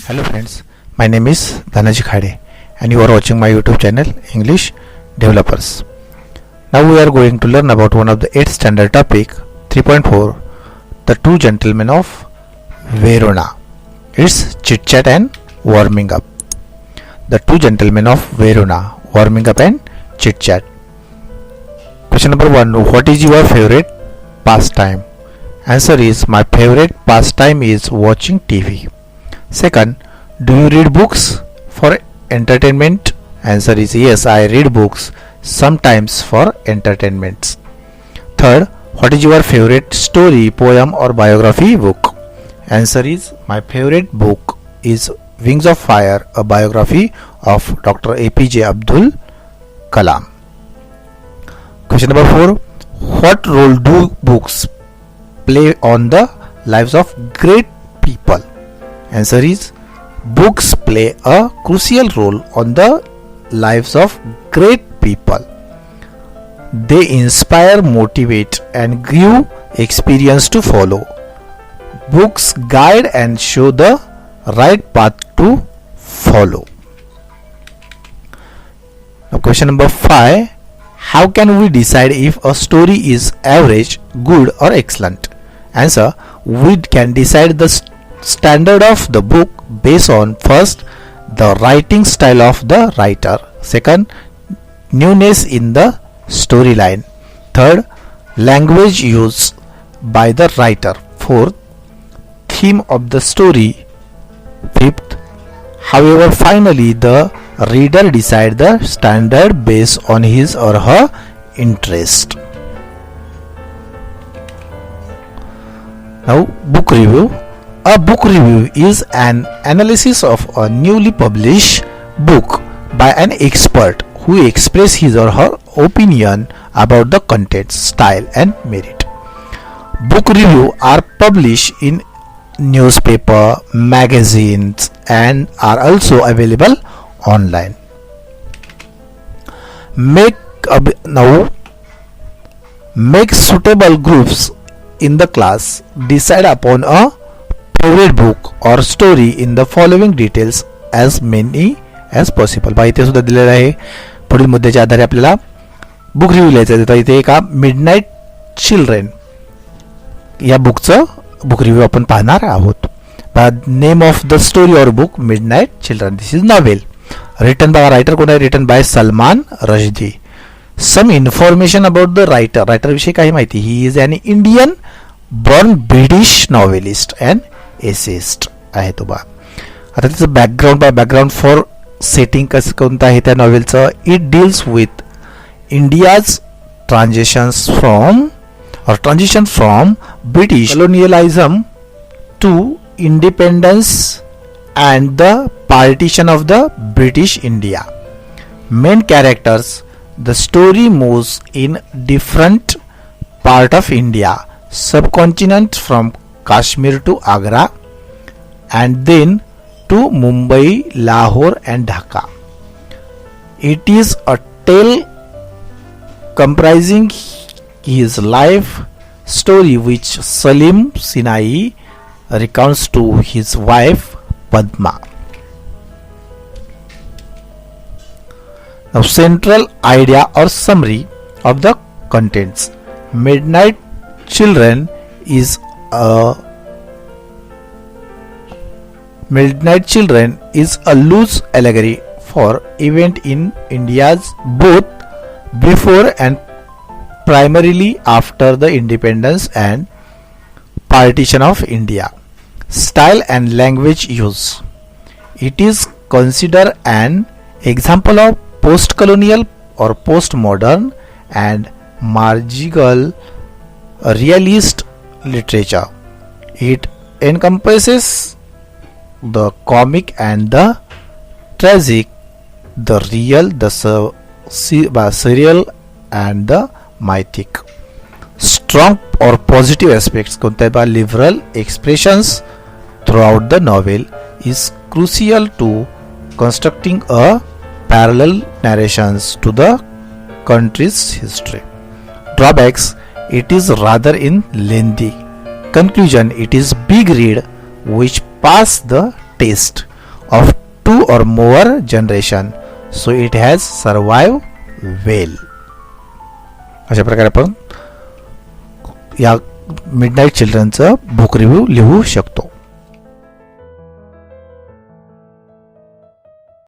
Hello friends, my name is Dhanaji Khade and you are watching my YouTube channel English Developers. Now we are going to learn about one of the 8th standard topic 3.4, The Two Gentlemen of Verona. It's chit chat and warming up. The Two Gentlemen of Verona, warming up and chit chat. Question number 1, what is your favorite pastime? Answer is, my favorite pastime is watching TV. Second, do you read books for entertainment? Answer is yes, I read books sometimes for entertainment. Third, what is your favorite story, poem or biography book? Answer is, my favorite book is Wings of Fire, a biography of Dr. APJ Abdul Kalam. Question number 4, what role do books play on the lives of great people? Answer is, books play a crucial role on the lives of great people. They inspire, motivate and give experience to follow. Books guide and show the right path to follow. Now question number 5, how can we decide if a story is average, good or excellent? Answer, we can decide the standard of the book based on first, the writing style of the writer, second, newness in the storyline, third, language used by the writer, fourth, theme of the story, fifth, however finally the reader decide the standard based on his or her interest. Now book review. A book review is an analysis of a newly published book by an expert who expresses his or her opinion about the content, style and merit. Book reviews are published in newspaper, magazines and are also available online. Make suitable groups in the class. Decide upon a favorite book or story in the following details as many as possible. पहा इथे सुद्धा दिलेलं आहे. पुढील मुद्द्याच्या आधारे आपल्याला book review लिहायचा आहे. तर इथे एका मिडनाईट चिल्ड्रेन या बुकचं बुक रिव्ह्यू आपण पाहणार आहोत. Name of the story or book midnight children. This is novel. Written by writer कोण आहे? Written by Salman Rushdie. Some information about the writer. Writer विषयी काही माहिती. He is an Indian born British novelist and essayist आहे तो बा. आता त्याचं बॅकग्राऊंड फॉर सेटिंग कसं कोणतं आहे त्या नॉवेलचं. It deals with India's transition from British colonialism to independence and the partition of the British India. Main characters. The story moves in different part of India, subcontinent from Kashmir to Agra and then to Mumbai, Lahore and Dhaka. It is a tale comprising his life story which Salim Sinai recounts to his wife Padma. Now central idea or summary of the contents. Midnight Children is a loose allegory for event in India's both before and primarily after the independence and partition of India. Style and language use. It is considered an example of post-colonial or post-modern and marginal realist literature. It encompasses the comic and the tragic, the real, the surreal and the mythic. Strong or positive aspects कोणत्या बा liberal expressions throughout the novel is crucial to constructing a parallel narrations to the country's history. Drawbacks, it is rather in lengthy. Conclusion, it is big read which pass the test. of 2 or more generation, so it has survived well. अशा प्रकारे आपण या midnight चिल्ड्रनचं book review लिहू शकतो.